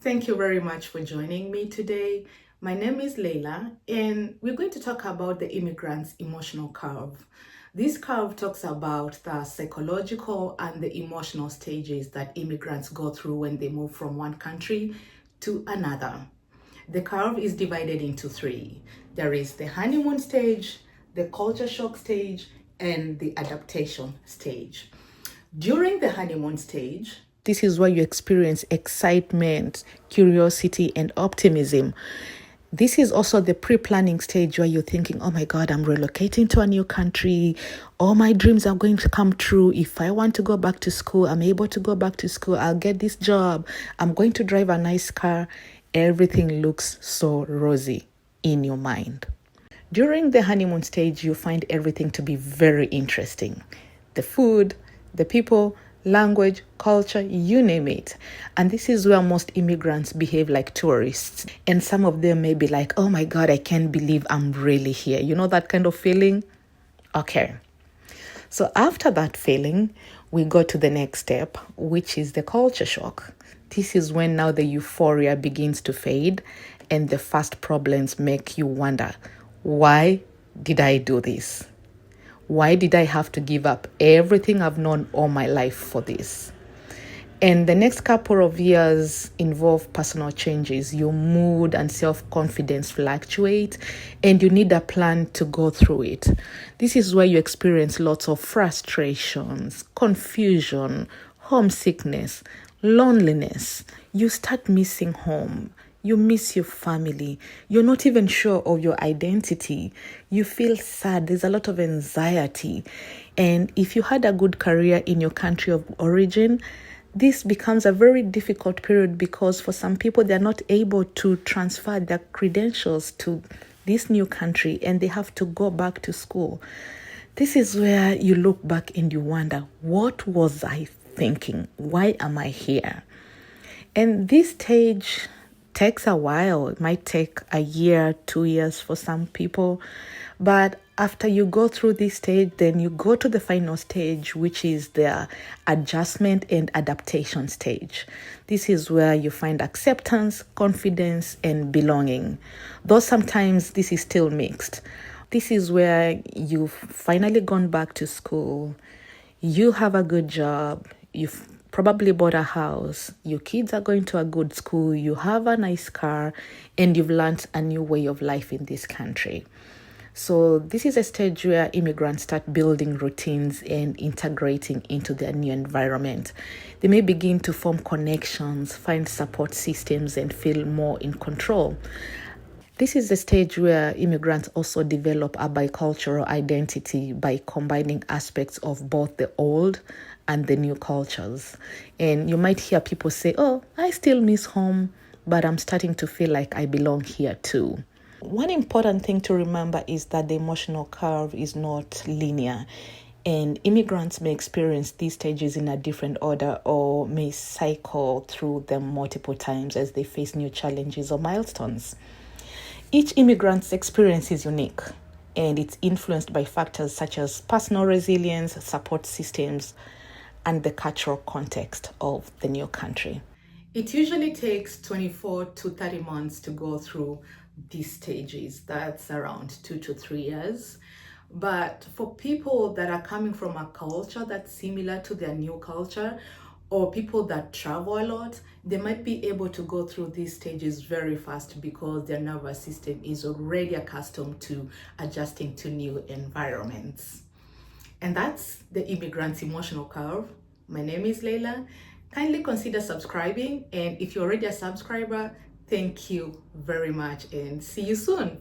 Thank you very much for joining me today. My name is Leila, and we're going to talk about the immigrant's emotional curve. This curve talks about the psychological and the emotional stages that immigrants go through when they move from one country to another. The curve is divided into three. There is the honeymoon stage, the culture shock stage, and the adaptation stage. During the honeymoon stage, this is where you experience excitement, curiosity, and optimism. This is also the pre-planning stage where you're thinking, oh my God, I'm relocating to a new country. All my dreams are going to come true. If I want to go back to school, I'm able to go back to school. I'll get this job. I'm going to drive a nice car. Everything looks so rosy in your mind. During the honeymoon stage, you find everything to be very interesting. The food, the people, language, culture, you name it. And this is where most immigrants behave like tourists. And some of them may be like, oh my God, I can't believe I'm really here. You know that kind of feeling? Okay. So after that feeling, we go to the next step, which is the culture shock. This is when now the euphoria begins to fade and the first problems make you wonder, why did I do this? Why did I have to give up everything I've known all my life for this? And the next couple of years involve personal changes. Your mood and self-confidence fluctuate, and you need a plan to go through it. This is where you experience lots of frustrations, confusion, homesickness, loneliness. You start missing home. You miss your family. You're not even sure of your identity. You feel sad. There's a lot of anxiety. And if you had a good career in your country of origin, this becomes a very difficult period because for some people, they're not able to transfer their credentials to this new country and they have to go back to school. This is where you look back and you wonder, what was I thinking? Why am I here? And this stage takes a while. It might take a year, 2 years for some people. But after you go through this stage, then you go to the final stage, which is the adjustment and adaptation stage. This is where you find acceptance, confidence, and belonging. Though sometimes this is still mixed. This is where you've finally gone back to school. You have a good job. You've probably bought a house. Your kids are going to a good school. You have a nice car, and you've learned a new way of life in this country. So this is a stage where immigrants start building routines and integrating into their new environment. They may begin to form connections, find support systems, and feel more in control. This is the stage where immigrants also develop a bicultural identity by combining aspects of both the old and the new cultures. And you might hear people say, oh, I still miss home, but I'm starting to feel like I belong here too. One important thing to remember is that the emotional curve is not linear, and immigrants may experience these stages in a different order or may cycle through them multiple times as they face new challenges or milestones. Each immigrant's experience is unique, and it's influenced by factors such as personal resilience, support systems, and the cultural context of the new country. It usually takes 24 to 30 months to go through these stages. That's around 2 to 3 years. But for people that are coming from a culture that's similar to their new culture, or people that travel a lot, they might be able to go through these stages very fast because their nervous system is already accustomed to adjusting to new environments. And that's the immigrant's emotional curve. My name is Leila. Kindly consider subscribing. And if you're already a subscriber, thank you very much and see you soon.